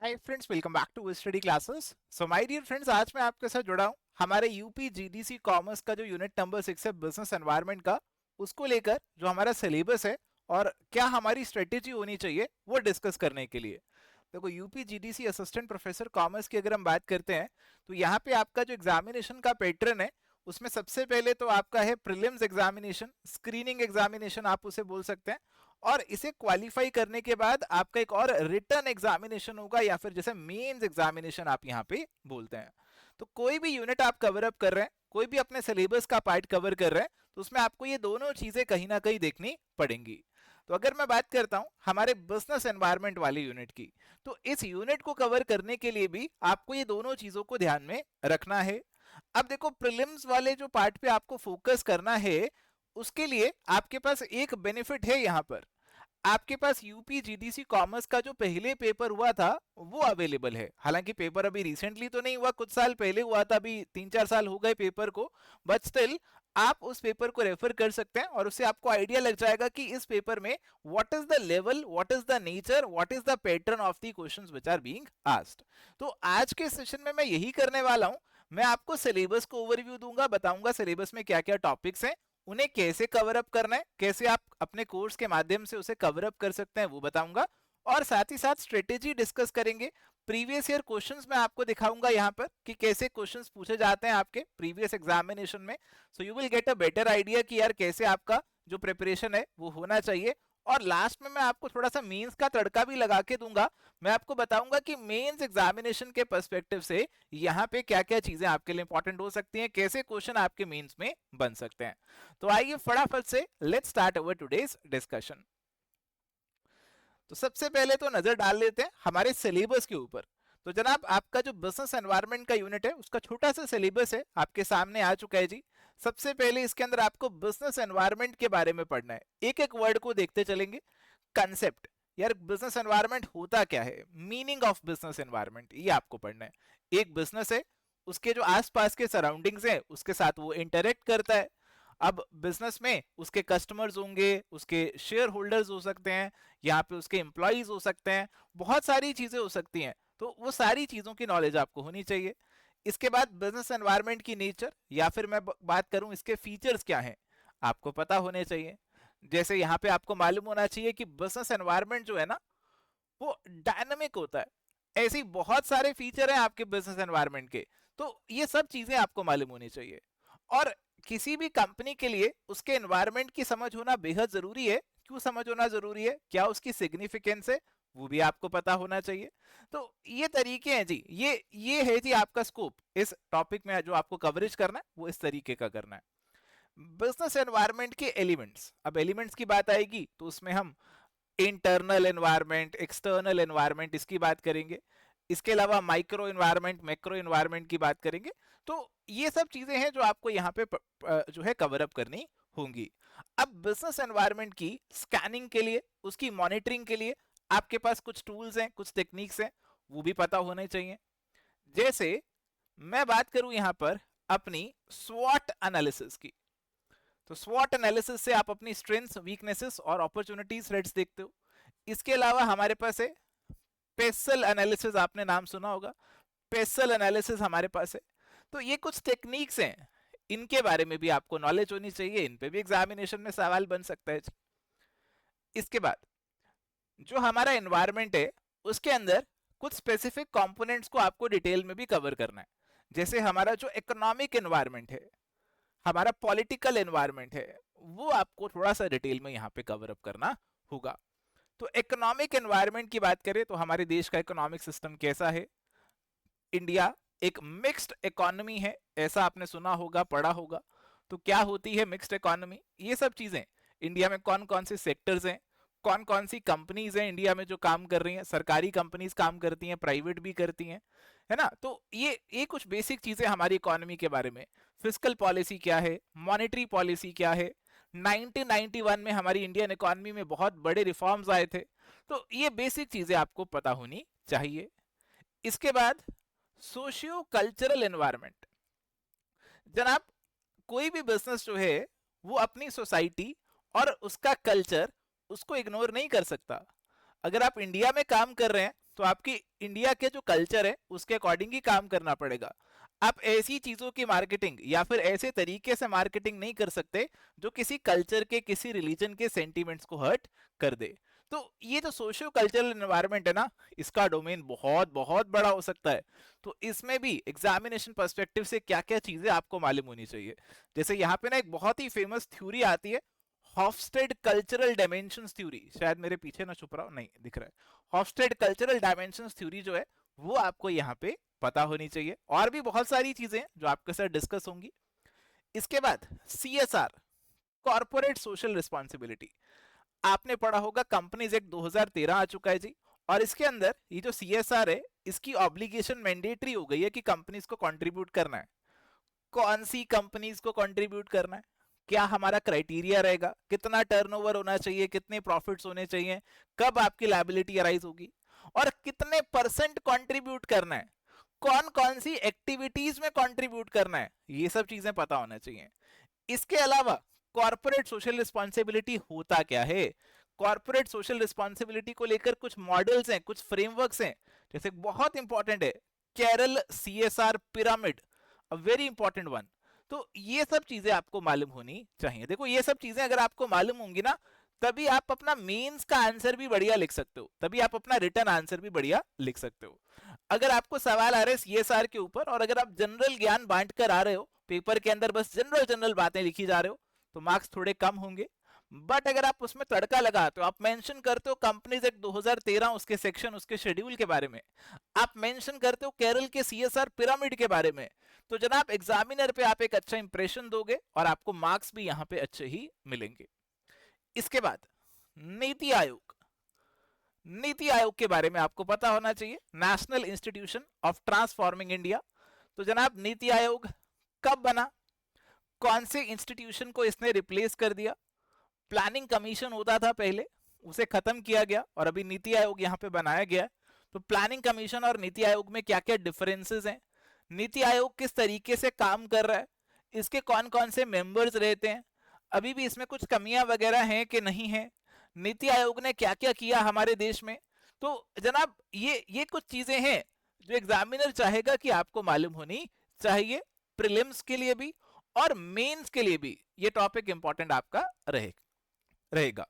Hi friends, welcome back to study classes. So my dear friends, आज मैं आपके साथ जुड़ा हूं हमारे यूपी जीडीसी कॉमर्स का जो यूनिट नंबर 6 है बिजनेस एनवायरनमेंट का, उसको लेकर जो हमारा सिलेबस है और क्या हमारी स्ट्रेटेजी होनी चाहिए वो डिस्कस करने के लिए। देखो, UP GDC assistant professor commerce की अगर हम बात करते हैं तो यहाँ पे आपका जो एग्जामिनेशन का पैटर्न है उसमें सबसे पहले तो आपका है प्रीलिम्स एग्जामिनेशन, स्क्रीनिंग एग्जामिनेशन आप उसे बोल सकते हैं। और इसे क्वालिफाई करने के बाद आपका एक और रिटर्न एग्जामिनेशन होगा या फिर जैसे मेंस एग्जामिनेशन आप यहाँ पे बोलते हैं। तो कोई भी यूनिट आप कवर अप कर रहे हैं, कोई भी अपने सिलेबस का पार्ट कवर कर रहे हैं, तो उसमें आपको ये दोनों चीजें कहीं ना कहीं देखनी पड़ेंगी। तो अगर मैं बात करता हूं हमारे बिजनेस एनवायरनमेंट वाले यूनिट की, तो इस यूनिट को कवर करने के लिए भी आपको ये दोनों चीजों को ध्यान में रखना है। अब देखो, प्रीलिम्स वाले जो पार्ट पे आपको फोकस करना है उसके लिए आपके पास एक बेनिफिट है। यहां पर आपके पास यूपी जीडीसी कॉमर्स का जो पहले पेपर हुआ था वो अवेलेबल है। हालांकि पेपर अभी रिसेंटली तो नहीं हुआ, कुछ साल पहले हुआ था, अभी 3-4 साल हो गए पेपर को, बट स्टिल आप उस पेपर को रेफर कर सकते हैं और उससे आपको आइडिया लग जाएगा कि इस पेपर में what is the level, what is the nature, what is the pattern of the questions which are being asked. तो आज के सेशन में मैं यही करने वाला हूं। मैं आपको सिलेबस को ओवरव्यू दूंगा, बताऊंगा सिलेबस में क्या क्या टॉपिक्स हैं, उन्हें कैसे कवर अप करना है, कैसे आप अपने कोर्स के माध्यम से उसे कवर अप कर सकते हैं वो बताऊंगा। और साथ ही साथ स्ट्रेटेजी डिस्कस करेंगे। प्रीवियस ईयर क्वेश्चंस मैं आपको दिखाऊंगा यहाँ पर कि कैसे क्वेश्चंस पूछे जाते हैं आपके प्रीवियस एग्जामिनेशन में। सो you will get a better idea कि यार कैसे आपका जो प्रिपरेशन है वो होना चाहिए। और लास्ट में मैं आपको थोड़ा सा मेंस का तड़का भी लगा के दूंगा। मैं आपको बताऊंगा कि मेंस एग्जामिनेशन के पर्सपेक्टिव से यहाँ पे क्या क्या चीजें आपके लिए इंपॉर्टेंट हो सकती हैं, कैसे क्वेश्चन आपके मेंस में बन सकते हैं। तो आइए फटाफट से let's start our today's discussion. तो सबसे पहले तो नजर डाल लेते हैं हमारे सिलेबस के ऊपर। तो जनाब, आपका जो बिजनेस एनवायरनमेंट का यूनिट है उसका छोटा सा सिलेबस है आपके सामने आ चुका है जी। सबसे पहले इसके अंदर आपको बिजनेस एनवायरनमेंट के बारे में पढ़ना है, एक एक वर्ड को देखते चलेंगे। कंसेप्ट, यार बिजनेस एनवायरनमेंट होता क्या है, मीनिंग ऑफ बिजनेस एनवायरनमेंट, ये आपको पढ़ना है। एक बिजनेस है, उसके जो आसपास के सराउंडिंग्स हैं उसके साथ वो इंटरेक्ट करता है। अब बिजनेस में उसके कस्टमर्स होंगे, उसके शेयर होल्डर्स हो सकते हैं, यहाँ पे उसके एम्प्लॉयज हो सकते हैं, बहुत सारी चीजें हो सकती हैं। तो वो सारी चीजों की नॉलेज आपको होनी चाहिए। इसके बाद बिजनेस एनवायरनमेंट की नेचर या फिर मैं बात करूं इसके फीचर्स क्या हैं, आपको पता होने चाहिए। जैसे यहाँ पे आपको मालूम होना चाहिए कि बिजनेस एनवायरनमेंट जो है ना वो डायनामिक होता है। ऐसे बहुत सारे फीचर हैं आपके बिजनेस एनवायरनमेंट के, तो ये सब चीजें आपको मालूम होनी चाहिए। और किसी भी कंपनी के लिए उसके एनवायरनमेंट की समझ होना बेहद जरूरी है। क्यों समझ होना जरूरी है, क्या उसकी सिग्निफिकेंस है, वो भी आपको पता होना चाहिए। तो ये तरीके हैं जी, ये है जी आपका स्कोप। इस टॉपिक में जो आपको कवरेज करना है वो इस तरीके का करना है। बिजनेस एनवायरनमेंट के एलिमेंट्स, अब एलिमेंट्स की बात आएगी तो उसमें हम इंटरनल एनवायरनमेंट, एक्सटर्नल एनवायरनमेंट इसकी बात करेंगे। इसके अलावा माइक्रो एनवायरनमेंट, मैक्रो एनवायरनमेंट की बात करेंगे। तो ये सब चीजें हैं जो आपको यहाँ पे जो है कवर अप करनी होंगी। अब बिजनेस एनवायरनमेंट की स्कैनिंग के लिए, उसकी मॉनिटरिंग के लिए आपके पास कुछ टूल्स हैं, कुछ टेक्निक्स हैं, वो भी पता होने चाहिए। जैसे मैं बात करूं यहां पर अपनी स्वॉट एनालिसिस की, तो स्वॉट एनालिसिस से आप अपनी स्ट्रेंथ्स, वीकनेसेस और अपॉर्चुनिटीज थ्रेट्स देखते हो। इसके अलावा हमारे पास है पेसल एनालिसिस, आपने नाम सुना होगा, पेसल एनालिसिस हमारे पास है। तो ये कुछ टेक्निक्स हैं, इनके बारे में भी आपको नॉलेज होनी चाहिए, इन पे भी एग्जामिनेशन में सवाल बन सकता है। इसके बाद जो हमारा एनवायरनमेंट है उसके अंदर कुछ स्पेसिफिक कंपोनेंट्स को आपको डिटेल में भी कवर करना है। जैसे हमारा जो इकोनॉमिक एनवायरनमेंट है, हमारा पॉलिटिकल एनवायरनमेंट है, वो आपको थोड़ा सा डिटेल में यहां पे कवर अप करना होगा। तो इकोनॉमिक एनवायरनमेंट की बात करें तो हमारे देश का इकोनॉमिक सिस्टम कैसा है। इंडिया एक मिक्स्ड इकोनॉमी है, ऐसा आपने सुना होगा, पढ़ा होगा। तो क्या होती है मिक्स्ड इकोनॉमी, ये सब चीजें, इंडिया में कौन कौन से सेक्टर्स हैं, कौन कौन सी कंपनीज हैं इंडिया में जो काम कर रही हैं, सरकारी कंपनीज काम करती हैं, प्राइवेट भी करती हैं, है ना। तो ये कुछ बेसिक चीजें हमारी इकोनॉमी के बारे में। फिस्कल पॉलिसी क्या है, मॉनेटरी पॉलिसी क्या है, 1991 में हमारी इंडियन इकोनॉमी में बहुत बड़े रिफॉर्म्स आए थे। तो ये बेसिक चीजें आपको पता होनी चाहिए। इसके बाद सोशियो कल्चरल एनवायरनमेंट, जनाब कोई भी बिजनेस जो है वो अपनी सोसाइटी और उसका कल्चर उसको इग्नोर नहीं कर सकता। अगर आप इंडिया में काम कर रहे हैं तो आपकी इंडिया के जो कल्चर है उसके अकॉर्डिंग ही काम करना पड़ेगा। आप ऐसी चीजों की मार्केटिंग या फिर ऐसे तरीके से मार्केटिंग नहीं कर सकते जो किसी कल्चर के, किसी रिलीजन के सेंटिमेंट्स को हर्ट कर दे। तो ये जो सोशियो कल्चरल एनवायरनमेंट है ना, इसका डोमेन बहुत बहुत बड़ा हो सकता है। तो इसमें भी एग्जामिनेशन पर्सपेक्टिव से क्या क्या चीजें आपको मालूम होनी चाहिए। जैसे यहाँ पे ना एक बहुत ही फेमस थ्योरी आती है, हॉफस्टेड कल्चरल डायमेंशंस थ्योरी। शायद मेरे पीछे ना छुप रहा हो, नहीं दिख रहा है। हॉफस्टेड कल्चरल डायमेंशंस थ्योरी जो है वो आपको यहाँ पे पता होनी चाहिए। और भी बहुत सारी चीजें जो आपके साथ डिस्कस होंगी। इसके बाद CSR, कॉर्पोरेट सोशल रिस्पॉन्सिबिलिटी। आपने पढ़ा होगा कंपनीज एक्ट 2013 आ चुका है जी, और इसके अंदर ये जो CSR है इसकी ऑब्लिगेशन मैंडेटरी हो गई है कि कंपनीज को कंट्रीब्यूट करना है। कौन सी कंपनीज को कंट्रीब्यूट करना है, क्या हमारा क्राइटेरिया रहेगा, कितना टर्नओवर होना चाहिए, कितने प्रॉफिट्स होने चाहिए, कब आपकी लायबिलिटी अराइज होगी, और कितने परसेंट कंट्रीब्यूट करना है, कौन कौन सी एक्टिविटीज में कंट्रीब्यूट करना है, ये सब चीजें पता होना चाहिए। इसके अलावा कॉर्पोरेट सोशल रिस्पॉन्सिबिलिटी होता क्या है, कॉर्पोरेट सोशल रिस्पॉन्सिबिलिटी को लेकर कुछ मॉडल्स हैं, कुछ फ्रेमवर्क्स हैं। जैसे बहुत इंपॉर्टेंट है Carroll CSR pyramid, a very important one. तो ये सब चीजें आपको मालूम होनी चाहिए। देखो ये सब चीजें अगर आपको मालूम होंगी ना, तभी आप अपना मेंस का आंसर भी बढ़िया लिख सकते हो, तभी आप अपना रिटर्न आंसर भी बढ़िया लिख सकते हो। अगर आपको सवाल आ रहे हैं CSR के ऊपर और अगर आप जनरल ज्ञान बांट कर आ रहे हो पेपर के अंदर, बस जनरल जनरल बातें लिखी जा रहे हो, तो मार्क्स थोड़े कम होंगे। बट अगर आप उसमें तड़का लगाते हो, आप मेंशन करते हो कंपनीज एक्ट 2013 उसके सेक्शन, उसके शेड्यूल के बारे में, आप मेंशन करते हो केरल के CSR पिरामिड के बारे में, तो जनाब एग्जामिनर पे आप एक अच्छा इंप्रेशन दोगे और आपको मार्क्स भी यहां पे अच्छे ही मिलेंगे। इसके बाद नीति आयोग, नीति आयोग के बारे में आपको पता होना चाहिए, national institution of transforming India. तो जनाब नीति आयोग कब बना, कौन से इंस्टीट्यूशन को इसने रिप्लेस कर दिया। प्लानिंग कमीशन होता था पहले, उसे खत्म किया गया और अभी नीति आयोग यहाँ पे बनाया गया। तो प्लानिंग कमीशन और नीति आयोग में क्या क्या डिफरेंसेस हैं, नीति आयोग किस तरीके से काम कर रहा है, इसके कौन कौन से मेंबर्स रहते हैं, अभी भी इसमें कुछ कमियां वगैरह हैं कि नहीं है, नीति आयोग ने क्या क्या किया हमारे देश में। तो जनाब ये कुछ चीजें हैं जो एग्जामिनर चाहेगा कि आपको मालूम होनी चाहिए, प्रीलिम्स के लिए भी और मेंस के लिए भी ये टॉपिक इंपॉर्टेंट आपका रहेगा।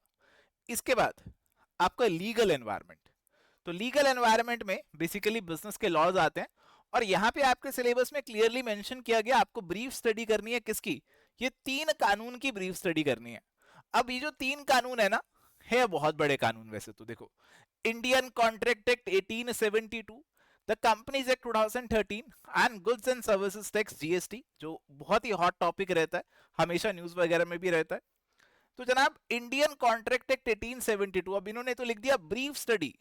इसके बाद आपका लीगल एनवायरनमेंट। तो लीगल एनवायरनमेंट में बेसिकली बिजनेस के लॉज आते हैं, और यहाँ पे आपके सिलेबस में क्लियरली मेंशन किया गया आपको ब्रीफ स्टडी करनी है किसकी, ये 3 कानून की ब्रीफ स्टडी करनी है। अब ये जो 3 कानून है ना, है बहुत बड़े कानून वैसे तो। देखो, Indian contract act 1872, the companies act 2013 and goods and services tax GST, जो बहुत ही हॉट टॉपिक रहता है, हमेशा न्यूज वगैरह में भी रहता है। तो जनाब इंडियन कॉन्ट्रैक्ट एक्ट 1872, अब इन्होंने तो लिख दिया ब्रीफ स्टडी।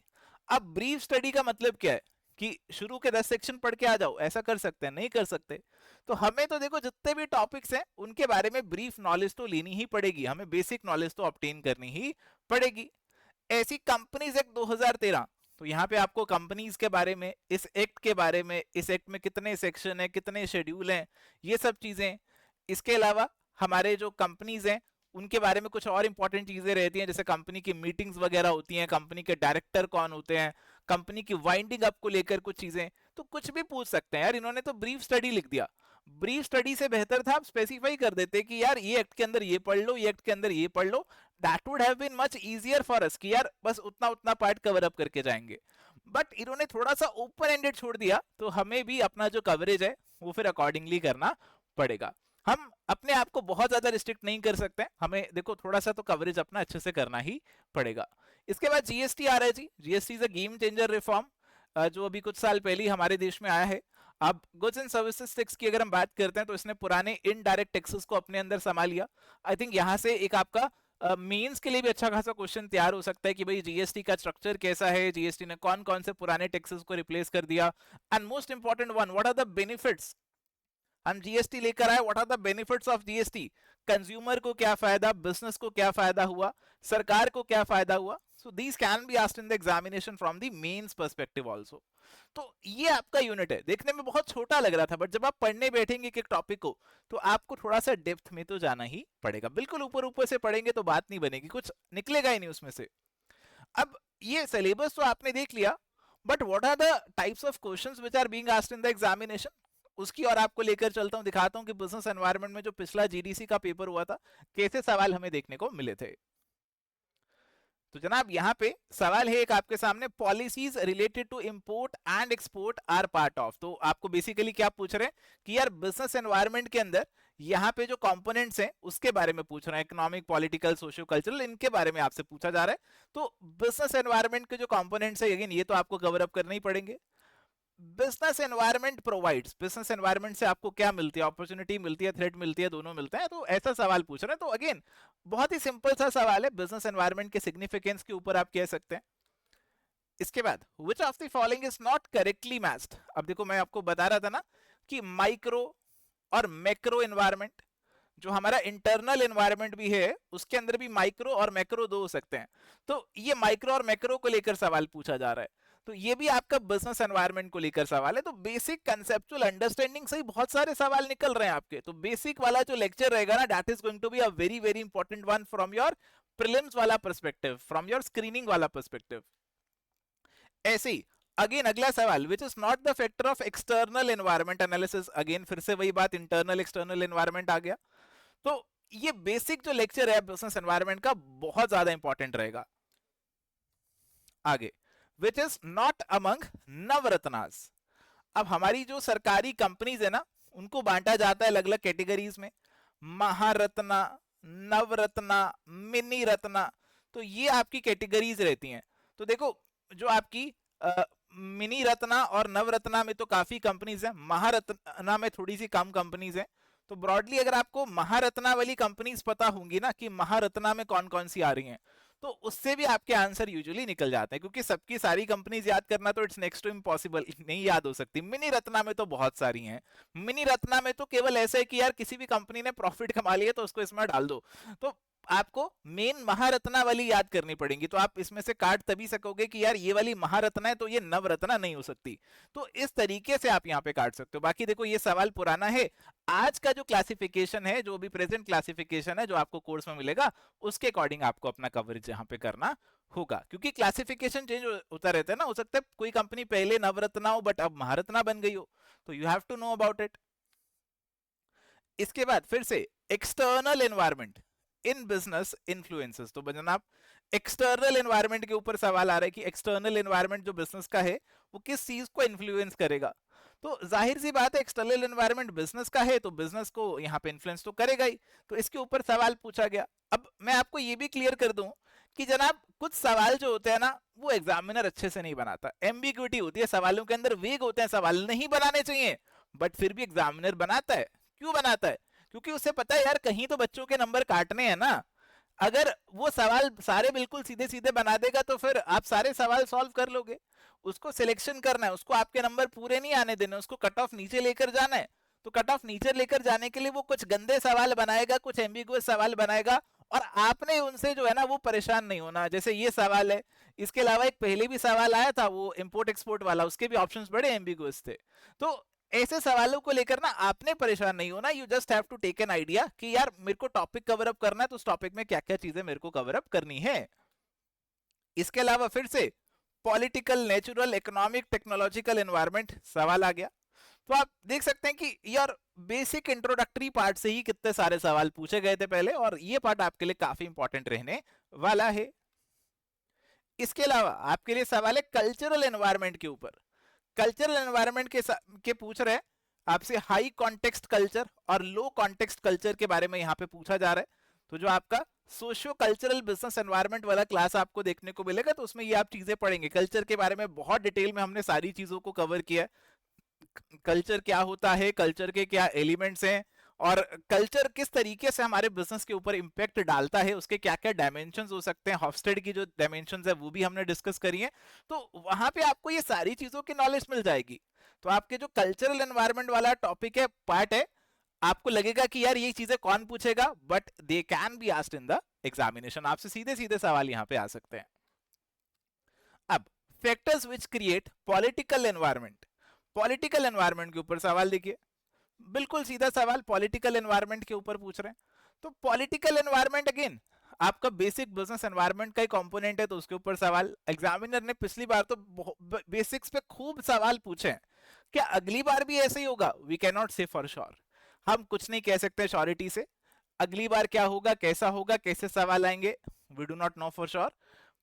अब ब्रीफ स्टडी का मतलब क्या है कि शुरू के 10 सेक्शन पढ़ के आ जाओ, ऐसा कर सकते हैं? नहीं कर सकते। तो हमें तो देखो जितने भी टॉपिक्स हैं उनके बारे में ब्रीफ नॉलेज तो लेनी ही पड़ेगी, हमें बेसिक नॉलेज तो ऑब्टेन करनी ही पड़ेगी। ऐसी कंपनीज एक्ट 2013, तो यहाँ पे आपको कंपनीज के बारे में, इस एक्ट के बारे में, इस एक्ट में कितने सेक्शन है, कितने शेड्यूल हैं, ये सब चीजें। इसके अलावा हमारे जो कंपनीज हैं उनके बारे में कुछ और इंपॉर्टेंट चीजें रहती हैं, जैसे कंपनी की मीटिंग्स वगैरह होती हैं, कंपनी के डायरेक्टर कौन होते हैं, कंपनी की वाइंडिंग अप को लेकर कुछ चीजें। तो कुछ भी पूछ सकते हैं यार, इन्होंने तो ब्रीफ स्टडी लिख दिया। ब्रीफ स्टडी से बेहतर था आप स्पेसिफाई कर देते कि यार ये एक्ट के अंदर ये पढ़ लो, ये एक्ट के अंदर ये पढ़ लो। That would have been much easier for us कि यार बस उतना उतना पार्ट कवर अप करके जाएंगे। बट इन्होंने थोड़ा सा ओपन एंडेड छोड़ दिया, तो हमें भी अपना जो कवरेज है वो फिर अकॉर्डिंगली करना पड़ेगा। हम अपने आप को बहुत ज्यादा रिस्ट्रिक्ट नहीं कर सकते, हमें देखो थोड़ा सा तो कवरेज अपना अच्छे से करना ही पड़ेगा। इसके बाद GST आ रहा है जी। GST is a game changer reform, जो अभी कुछ साल पहले ही हमारे देश में आया है। अब गुड्स एंड सर्विसेज टैक्स की अगर हम बात करते हैं तो इसने पुराने इनडायरेक्ट टैक्सेस को अपने अंदर संभाल लिया। आई थिंक यहाँ से एक आपका मेंस के लिए भी अच्छा खासा क्वेश्चन तैयार हो सकता है कि भाई GST का स्ट्रक्चर कैसा है, GST ने कौन कौन से पुराने टैक्सेस को रिप्लेस कर दिया, and most important one, what are the benefits. हम GST लेकर आए, what are the benefits of GST, consumer को क्या फायदा, बिजनेस को क्या फायदा हुआ, सरकार को क्या फायदा हुआ। So these can be asked in the examination from the mains perspective also. तो ये आपका यूनिट है, देखने में बहुत छोटा लग रहा था, बट जब आप पढ़ने बैठेंगे एक टॉपिक को तो आपको थोड़ा सा डेप्थ में तो जाना ही पड़ेगा। बिल्कुल ऊपर ऊपर से पढ़ेंगे तो बात नहीं बनेगी, कुछ निकलेगा ही नहीं उसमें से। अब ये सिलेबस तो आपने देख लिया, but what are the types of questions which are being asked in the examination, उसकी और आपको लेकर चलता हूं, दिखाता हूं कि बिजनेस एनवायरनमेंट में जो पिछला जीडीसी का पेपर हुआ था कैसे सवाल हमें देखने को मिले थे। तो जनाब यहाँ पे सवाल है एक आपके सामने, policies related to import and export are part of. तो आपको बेसिकली क्या पूछ रहे हैं कि यार बिजनेस एनवायरनमेंट के अंदर यहाँ पे जो कंपोनेंट्स हैं उसके बारे में पूछ रहे हैं, इकोनॉमिक, पॉलिटिकल, सोशियो कल्चरल, इनके बारे में आपसे पूछा जा रहा है। तो बिजनेस एनवायरनमेंट के जो कंपोनेंट्स है, अगेन ये तो आपको कवर अप करने ही पड़ेंगे। Business environment provides, business environment से आपको क्या मिलती है, अपॉर्चुनिटी मिलती है, थ्रेट मिलती है, दोनों मिलते हैं, तो ऐसा सवाल पूछ रहे हैं। तो अगेन बहुत ही सिंपल सा सवाल है, बिजनेस एनवायरनमेंट के सिग्निफिकेंस के ऊपर आप कह सकते हैं। इसके बाद which of the following is not correctly matched. अब देखो मैं आपको बता रहा था ना कि माइक्रो और मैक्रो एनवायरनमेंट, जो हमारा इंटरनल एनवायरनमेंट भी है उसके अंदर भी माइक्रो और मैक्रो दो हो सकते हैं। तो ये माइक्रो और मैक्रो को लेकर सवाल पूछा जा रहा है, तो ये भी आपका बिजनेस एनवायरनमेंट को लेकर सवाल है। तो बेसिक कंसेप्चुअल अंडरस्टैंडिंग से ही बहुत सारे सवाल निकल रहे हैं आपके। तो बेसिक वाला जो लेक्चर रहेगा ना, that is going to be a very very important one from your prelims वाला पर्सपेक्टिव, फ्रॉम योर स्क्रीनिंग वाला पर्सपेक्टिव। ऐसे ही अगेन अगला सवाल, which is not the factor of external environment analysis. Again फिर से वही बात, इंटरनल एक्सटर्नल एनवायरनमेंट आ गया। तो ये बेसिक जो लेक्चर है बिजनेस एनवायरनमेंट का बहुत ज्यादा इंपॉर्टेंट रहेगा। आगे, विच इज नॉट अमंग नवरत्नास। अब हमारी जो सरकारी कंपनीज है ना, उनको बांटा जाता है अलग अलग कैटेगरीज में, महारत्ना, नवरत्ना, मिनी रत्ना। तो ये आपकी कैटेगरीज रहती हैं। तो देखो जो आपकी मिनी रत्ना और नवरत्ना में तो काफी कंपनीज है, महारत्ना में थोड़ी सी कम कंपनीज है। तो ब्रॉडली अगर आपको महारत्ना वाली कंपनीज पता होंगी ना कि महारत्ना में कौन कौन सी आ रही हैं, तो उससे भी आपके आंसर यूजुअली निकल जाते हैं, क्योंकि सबकी सारी कंपनीज याद करना तो इट्स नेक्स्ट टू इम्पॉसिबल, नहीं याद हो सकती। मिनी रत्ना में तो बहुत सारी हैं। मिनी रत्ना में तो केवल ऐसा है कि यार किसी भी कंपनी ने प्रॉफिट कमा लिया तो उसको इसमें डाल दो। तो आपको मेन महारत्ना वाली याद करनी पड़ेगी। तो आप इसमें से काट तभी सकोगे कि यार ये वाली महारत्ना है तो ये नवरत्ना नहीं हो सकती। तो इस तरीके से आप यहाँ पे काट सकते हो। बाकी देखो ये सवाल पुराना है, आज का जो क्लासिफिकेशन है, जो भी प्रेजेंट क्लासिफिकेशन है जो आपको कोर्स में मिलेगा, उसके अकॉर्डिंग आपको अपना कवरेज यहाँ पे करना होगा। क्योंकि क्लासिफिकेशन चेंज होता रहता है ना, हो सकता है कोई कंपनी पहले नवरत्ना हो बट अब महारत्ना बन गई हो। तो you have to know about it. इसके बाद फिर से external environment in business influences. तो जनाब एक्सटर्नल एनवायरनमेंट के ऊपर सवाल आ रहा है कि एक्सटर्नल एनवायरनमेंट जो बिजनेस का है वो किस चीज को इन्फ्लुएंस करेगा। तो जाहिर सी बात है एक्सटर्नल एनवायरनमेंट बिजनेस का है तो बिजनेस को यहाँ पे इन्फ्लुएंस तो करेगा ही। तो इसके ऊपर सवाल पूछा गया। अब मैं आपको ये भी क्लियर कर दूं कि जनाब कुछ सवाल जो होते हैं ना वो एग्जामिनर अच्छे से नहीं बनाता, एम्बिग्विटी होती है सवालों के अंदर, वेग होते हैं सवाल, नहीं बनाने चाहिए बट फिर भी एग्जामिनर बनाता है। क्यों बनाता है? क्योंकि उसे पता है यार कहीं तो बच्चों के नंबर काटने हैं ना। अगर वो सवाल सारे बिल्कुल सीधे सीधे बना देगा तो फिर आप सारे सवाल सॉल्व कर लोगे। उसको सिलेक्शन करना है, उसको आपके नंबर पूरे नहीं आने देने, उसको कट ऑफ नीचे लेकर जाना है। तो कट ऑफ नीचे लेकर जाने के लिए वो कुछ गंदे सवाल बनाएगा, कुछ एम्बिगुअस सवाल बनाएगा, और आपने उनसे जो है ना वो परेशान नहीं होना। जैसे ये सवाल है, इसके अलावा एक पहले भी सवाल आया था वो इंपोर्ट एक्सपोर्ट वाला, उसके भी ऑप्शंस बड़े एम्बिगुअस थे। तो ऐसे सवालों को लेकर ना आपने परेशान नहीं होना, you just have to take an idea कि यार मेरे को टॉपिक कवर अप करना है तो उस टॉपिक में क्या क्या चीजें मेरे को कवर अप करनी है। इसके अलावा फिर से political, natural, economic, technological environment सवाल आ गया। तो आप देख सकते हैं कि यार बेसिक इंट्रोडक्टरी पार्ट से ही कितने सारे सवाल पूछे गए थे पहले, और ये पार्ट आपके लिए काफी इंपॉर्टेंट रहने वाला है। इसके अलावा आपके लिए सवाल है कल्चरल एनवायरनमेंट के ऊपर। कल्चरल एनवायरनमेंट के पूछ रहे हैं आपसे हाई कॉन्टेक्स्ट कल्चर और लो कॉन्टेक्स्ट कल्चर के बारे में यहाँ पे पूछा जा रहा है। तो जो आपका सोशियो कल्चरल बिजनेस एनवायरनमेंट वाला क्लास आपको देखने को मिलेगा तो उसमें ये आप चीजें पढ़ेंगे। कल्चर के बारे में बहुत डिटेल में हमने सारी चीजों को कवर किया है। कल्चर क्या होता है, कल्चर के क्या एलिमेंट्स हैं, और कल्चर किस तरीके से हमारे बिजनेस के ऊपर इंपैक्ट डालता है, उसके क्या क्या डायमेंशंस हो सकते हैं। हॉफस्टेड की जो डायमेंशंस है वो भी हमने डिस्कस करी है। तो वहां पे आपको ये सारी चीजों की नॉलेज मिल जाएगी। तो आपके जो कल्चरल एनवायरनमेंट वाला टॉपिक है, पार्ट है, आपको लगेगा कि यार ये चीजें कौन पूछेगा, but they can be asked in the examination. आपसे सीधे सीधे सवाल यहाँ पे आ सकते हैं। अब factors which create political environment. Political environment के ऊपर सवाल देखिए, बिल्कुल सीधा सवाल पॉलिटिकल एनवायरनमेंट के ऊपर पूछ रहे हैं। तो पॉलिटिकल एनवायरनमेंट अगेन आपका बेसिक बिजनेस एनवायरनमेंट का ही कंपोनेंट है, तो उसके ऊपर सवाल एग्जामिनर ने पिछली बार तो बेसिक्स पे खूब सवाल पूछे हैं। क्या अगली बार भी ऐसे ही होगा? वी कैन नॉट से फॉर श्योर, हम कुछ नहीं कह सकते श्योरिटी से। अगली बार क्या होगा, कैसे सवाल आएंगे, we do not know for sure.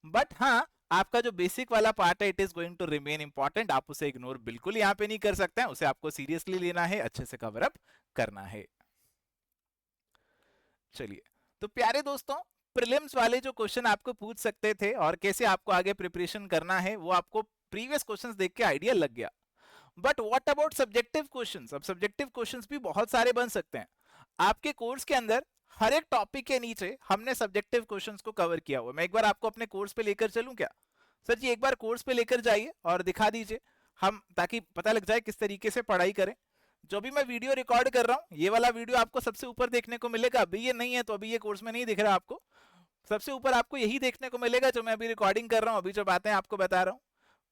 But हाँ, आपका जो बेसिक वाला पार्ट है it is going to remain important, आप उसे इग्नोर बिल्कुल यहाँ पे नहीं कर सकते हैं, उसे आपको सीरियसली लेना है, अच्छे से कवर अप करना है। चलिए, तो प्यारे दोस्तों, प्रीलिम्स वाले जो क्वेश्चन आपको पूछ सकते थे और कैसे आपको आगे प्रिपरेशन करना है वो आपको प्रीवियस क्वेश्चंस देख के आइडिया लग गया। But what about subjective questions? अब सब्जेक्टिव क्वेश्चंस भी बहुत सारे बन सकते हैं। आपके कोर्स के अंदर हर एक टॉपिक के नीचे हमने सब्जेक्टिव क्वेश्चंस को कवर किया हुआ। मैं एक बार आपको अपने कोर्स पे लेकर चलूं क्या? सर जी, एक बार कोर्स पे लेकर जाइए और दिखा दीजिए हम, ताकि पता लग जाए किस तरीके से पढ़ाई करें। जो भी मैं वीडियो रिकॉर्ड कर रहा हूँ, ये वाला वीडियो आपको सबसे ऊपर देखने को मिलेगा। अभी ये नहीं है तो अभी ये कोर्स में नहीं दिख रहा आपको। सबसे ऊपर आपको यही देखने को मिलेगा जो मैं अभी रिकॉर्डिंग कर रहा हूँ, अभी जो बातें आपको बता रहा हूँ।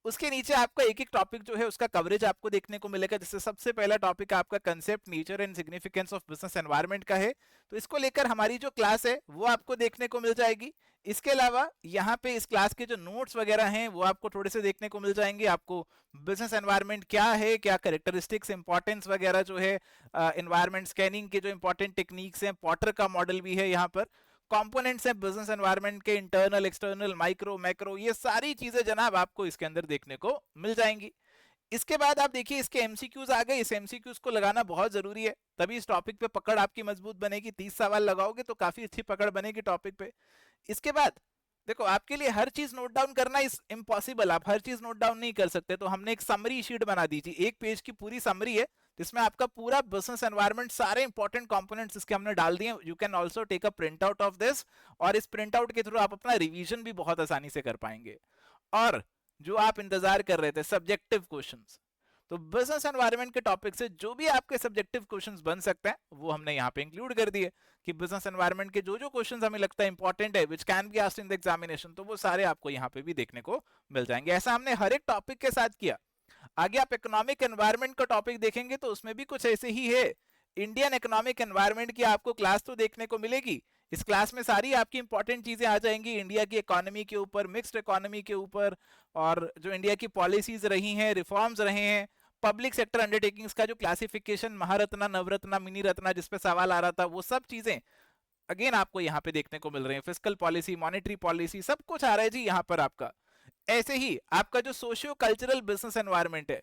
उसके नीचे आपका एक एक टॉपिक जो है उसका कवरेज आपको देखने को मिलेगा। जैसे सबसे पहला टॉपिक आपका concept, nature and significance of business environment का है, तो इसको लेकर हमारी जो क्लास है वो आपको देखने को मिल जाएगी। इसके अलावा यहाँ पे इस क्लास के जो नोट्स वगैरह हैं वो आपको थोड़े से देखने को मिल जाएंगे। आपको बिजनेस एनवायरनमेंट क्या है, क्या कैरेक्टरिस्टिक्स, इंपॉर्टेंस वगैरह जो है, एनवायरनमेंट स्कैनिंग के जो इंपॉर्टेंट टेक्निक्स हैं, पॉटर का मॉडल भी है यहाँ पर, कंपोनेंट्स हैं बिजनेस एनवायरनमेंट के, इंटरनल, एक्सटर्नल, माइक्रो, मैक्रो, ये सारी चीजें जनाब आपको इसके अंदर देखने को मिल जाएंगी। इसके बाद आप देखिए इसके एमसीक्यूज आ गए। इस एमसीक्यूज को लगाना बहुत जरूरी है, तभी इस टॉपिक पे पकड़ आपकी मजबूत बनेगी। 30 सवाल लगाओगे तो काफी अच्छी पकड़ बनेगी टॉपिक पे। इसके बाद देखो, आपके लिए हर चीज नोट डाउन करना इज इम्पॉसिबल, आप हर चीज नोट डाउन नहीं कर सकते, तो हमने एक समरी शीट बना दी थी, 1 पेज की पूरी समरी है जिसमें आपका पूरा बिजनेस एनवायरनमेंट, सारे इंपॉर्टेंट कंपोनेंट्स इसके हमने डाल दिए। You can also take a print out of this, और इस प्रिंट आउट के थ्रू आप अपना रिवीजन भी बहुत आसानी से कर पाएंगे। और जो आप इंतजार कर रहे थे, सब्जेक्टिव क्वेश्चंस, तो बिजनेस एनवायरनमेंट के टॉपिक से जो भी आपके सब्जेक्टिव क्वेश्चंस बन सकते हैं वो हमने यहाँ पे इंक्लूड कर दिए, कि बिजनेस एनवायरनमेंट के जो जो क्वेश्चंस हमें लगता है इंपॉर्टेंट है, which can be asked in the examination, तो वो सारे आपको यहाँ पे भी देखने को मिल जाएंगे। ऐसा हमने हर एक टॉपिक के साथ किया। आगे आप इकोनॉमिक एनवायरनमेंट का टॉपिक देखेंगे तो उसमें भी कुछ ऐसे ही है। इंडियन इकोनॉमिक एनवायरनमेंट की आपको क्लास तो देखने को मिलेगी। इस क्लास में सारी आपकी इंपॉर्टेंट चीजें आ जाएंगी, इंडिया की इकोनॉमी के ऊपर, मिक्स्ड इकोनॉमी के ऊपर, और जो इंडिया की पॉलिसीज रही हैं, रिफॉर्म्स रहे हैं, पब्लिक सेक्टर अंडरटेकिंग्स का जो क्लासिफिकेशन, महारत्ना, नवरत्ना, मिनी रत्ना, जिसपे सवाल आ रहा था, वो सब चीजें अगेन आपको यहाँ पे देखने को मिल रहे हैं। फिस्कल पॉलिसी, मॉनेटरी पॉलिसी, सब कुछ आ रहा है जी यहाँ पर आपका। ऐसे ही आपका जो सोशियो कल्चरल बिजनेस एनवायरनमेंट है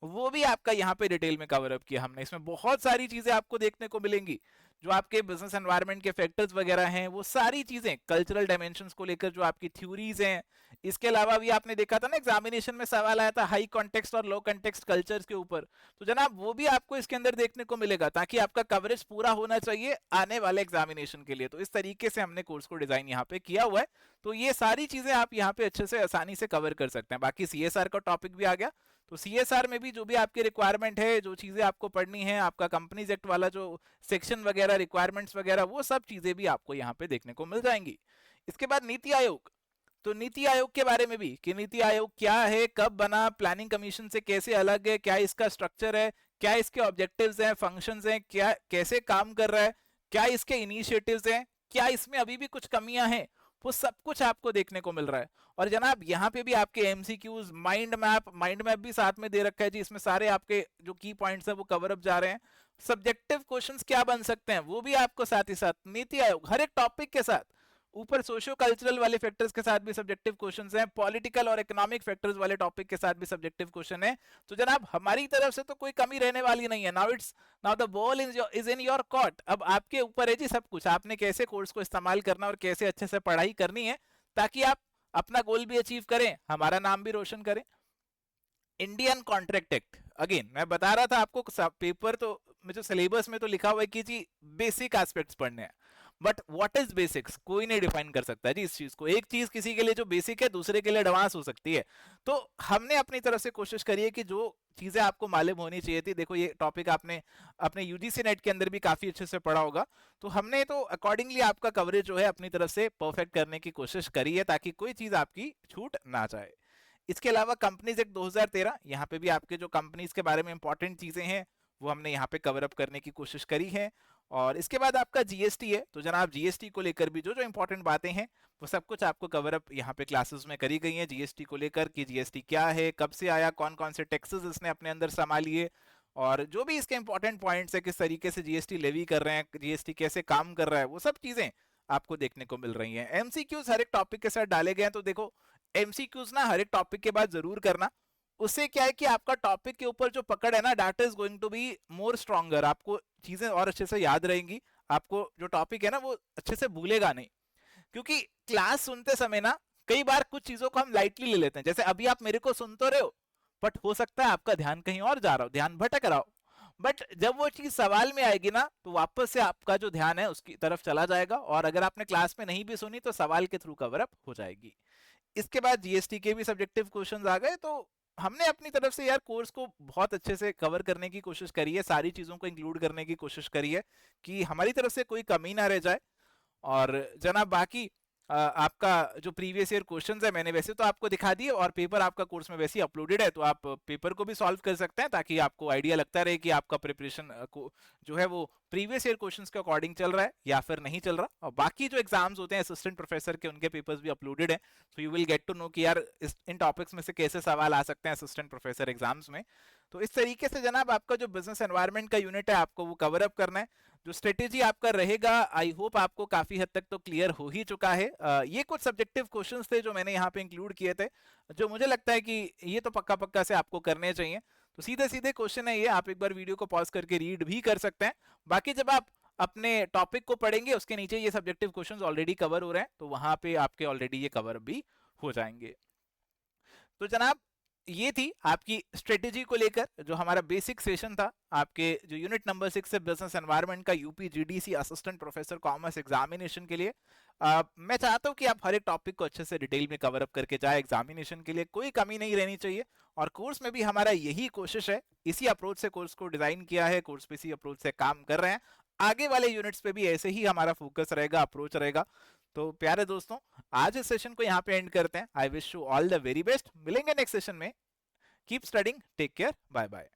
वो भी आपका यहाँ पे डिटेल में कवर अप किया हमने। इसमें बहुत सारी चीजें आपको देखने को मिलेंगी, जो आपके बिजनेस एनवायरनमेंट के फैक्टर्स वगैरह हैं, वो सारी चीजें, कल्चरल डायमेंशंस को लेकर जो आपकी थ्योरीज हैं। इसके अलावा भी आपने देखा था ना एग्जामिनेशन में सवाल आया था हाई कॉन्टेक्स्ट और लो कॉन्टेक्स्ट कल्चर्स के ऊपर, तो जनाब वो भी आपको इसके अंदर देखने को मिलेगा, ताकि आपका कवरेज पूरा होना चाहिए आने वाले एग्जामिनेशन के लिए। तो इस तरीके से हमने कोर्स को डिजाइन यहाँ पे किया हुआ है, तो ये सारी चीजें आप यहाँ पे अच्छे से आसानी से कवर कर सकते हैं। बाकी सीएसआर का टॉपिक भी आ गया, तो सीएसआर में भी जो भी आपकी रिक्वायरमेंट है, जो चीजें आपको पढ़नी है, आपका कंपनीज एक्ट वाला जो सेक्शन वगैरह, रिक्वायरमेंट्स वगैरह, वो सब चीजें भी आपको यहाँ पे देखने को मिल जाएंगी। इसके बाद नीति आयोग, तो नीति आयोग के बारे में भी, कि नीति आयोग क्या है, कब बना, प्लानिंग कमीशन से कैसे अलग है, क्या इसका स्ट्रक्चर है, क्या इसके ऑब्जेक्टिव्स हैं, फंक्शंस हैं, क्या कैसे काम कर रहा है, क्या इसके इनिशिएटिव्स हैं, क्या इसमें अभी भी कुछ कमियां हैं, वो सब कुछ आपको देखने को मिल रहा है। और जनाब यहाँ पे भी आपके एमसीक्यूज, माइंड मैप भी साथ में दे रखा है जी, इसमें सारे आपके जो की पॉइंट्स हैं वो कवर अप जा रहे हैं। सब्जेक्टिव क्वेश्चंस क्या बन सकते हैं वो भी आपको साथ ही साथ नीति आयोग हर एक टॉपिक के साथ, ऊपर सोशियो कल्चरल वाले फैक्टर्स के साथ भी सब्जेक्टिव क्वेश्चंस हैं, पॉलिटिकल और इकोनॉमिक फैक्टर्स वाले टॉपिक के साथ भी सब्जेक्टिव क्वेश्चन है। तो जनाब हमारी तरफ से तो कोई कमी रहने वाली नहीं है। Now the ball is in your court, अब आपके ऊपर है जी सब कुछ, आपने कैसे कोर्स को इस्तेमाल करना और कैसे अच्छे से पढ़ाई करनी है, ताकि आप अपना गोल भी अचीव करें, हमारा नाम भी रोशन करें। इंडियन कॉन्ट्रैक्ट एक्ट, अगेन मैं बता रहा था आपको, पेपर तो जो सिलेबस में तो लिखा हुआ है कि जी बेसिक एस्पेक्ट्स पढ़ने हैं, बट व्हाट इज बेसिक्स कोई नहीं डिफाइन कर सकता है जी इस चीज को। एक चीज किसी के लिए जो बेसिक है दूसरे के लिए एडवांस हो सकती है। तो हमने अपनी तरफ से कोशिश करी है कि जो चीजें आपको मालूम होनी चाहिए थी, देखो ये टॉपिक आपने अपने यूजीसी नेट के अंदर भी काफी अच्छे से पढ़ा होगा, तो हमने तो अकॉर्डिंगली आपका कवरेज जो है अपनी तरफ से परफेक्ट करने की कोशिश करी है, ताकि कोई चीज आपकी छूट ना जाए। इसके अलावा कंपनीज एक्ट 2013, यहाँ पे भी आपके जो कंपनीज के बारे में इंपॉर्टेंट चीजें हैं वो हमने यहाँ पे कवर अप करने की कोशिश करी है। और इसके बाद आपका जीएसटी है, तो जनाब जीएसटी को लेकर भी जो जो इंपॉर्टेंट बातें हैं वो सब कुछ आपको कवर अप यहाँ पे क्लासेस में करी गई हैं जीएसटी को लेकर, कि जीएसटी क्या है, कब से आया, कौन कौन से टैक्सेस इसने अपने अंदर संभालिए, और जो भी इसके इंपॉर्टेंट पॉइंट्स है, किस तरीके से जीएसटी लेवी कर रहे हैं, जीएसटी कैसे काम कर रहा है, वो सब चीजें आपको देखने को मिल रही हैं। एमसीक्यूज हर एक टॉपिक के साथ डाले गए हैं, तो देखो एमसीक्यूज ना हर एक टॉपिक के बाद जरूर करना। उससे क्या है कि आपका टॉपिक के ऊपर जो पकड़ है ना, that is going to be more stronger, आपको चीजें और अच्छे से याद रहेंगी, आपको जो टॉपिक है ना वो अच्छे से भूलेगा नहीं। क्योंकि क्लास सुनते समय ना कई बार कुछ चीजों को हम लाइटली ले लेते हैं, जैसे अभी आप मेरे को सुन तो रहे हो, बट हो सकता है आपका ध्यान कहीं और जा रहा हो, ध्यान भटक रहा हो, बट जब वो चीज सवाल में आएगी ना तो वापस से आपका जो ध्यान है उसकी तरफ चला जाएगा, और अगर आपने क्लास में नहीं भी सुनी तो सवाल के थ्रू कवर अप हो जाएगी। इसके बाद जीएसटी के भी सब्जेक्टिव क्वेश्चंस आ गए, तो हमने अपनी तरफ से यार कोर्स को बहुत अच्छे से कवर करने की कोशिश करी है, सारी चीजों को इंक्लूड करने की कोशिश करी है कि हमारी तरफ से कोई कमी ना रह जाए। और जनाब बाकी आपका जो प्रीवियस ईयर क्वेश्चंस है मैंने वैसे तो आपको दिखा दिए, और पेपर आपका कोर्स में वैसे ही अपलोडेड है, तो आप पेपर को भी सॉल्व कर सकते हैं ताकि आपको आइडिया लगता रहे कि आपका प्रिपरेशन को जो है वो प्रीवियस ईयर क्वेश्चंस के अकॉर्डिंग चल रहा है या फिर नहीं चल रहा। और बाकी जो एग्जाम्स होते हैं असिस्टेंट प्रोफेसर के, उनके पेपर्स भी अपलोडेड है, so you will get to know कि यार इन टॉपिक्स में से कैसे सवाल आ सकते हैं असिस्टेंट प्रोफेसर एग्जाम्स में। तो इस तरीके से जनाब आपका जो बिजनेस एनवायरनमेंट का यूनिट है आपको वो कवर अप करना है। जो स्ट्रेटेजी आपका रहेगा आई होप आपको काफी हद तक तो क्लियर हो ही चुका है। ये कुछ सब्जेक्टिव क्वेश्चंस थे जो मैंने यहाँ पे इंक्लूड किए थे, जो मुझे लगता है कि ये तो पक्का पक्का से आपको करने चाहिए। तो सीधे सीधे क्वेश्चन है ये, आप एक बार वीडियो को पॉज करके रीड भी कर सकते हैं। बाकी जब आप अपने टॉपिक को पढ़ेंगे उसके नीचे ये सब्जेक्टिव क्वेश्चंस ऑलरेडी कवर हो रहे हैं, तो वहां पे आपके ऑलरेडी ये कवर भी हो जाएंगे। तो जनाब ये थी आपकी स्ट्रेटेजी को लेकर जो हमारा बेसिक सेशन था आपके जो यूनिट नंबर 6 से बिजनेस एनवायरनमेंट का UP GDC assistant professor commerce examination के लिए। मैं चाहता हूं कि आप हर एक टॉपिक को अच्छे से डिटेल में कवर अप करके जाए, एग्जामिनेशन के लिए कोई कमी नहीं रहनी चाहिए। और कोर्स में भी हमारा यही कोशिश है, इसी अप्रोच से कोर्स को डिजाइन किया है, कोर्स पे इसी अप्रोच से काम कर रहे हैं, आगे वाले यूनिट्स पे भी ऐसे ही हमारा फोकस रहेगा, अप्रोच रहेगा। तो प्यारे दोस्तों आज इस सेशन को यहाँ पे एंड करते हैं। I wish you all the very best, मिलेंगे नेक्स्ट सेशन में। Keep studying, take care, bye bye.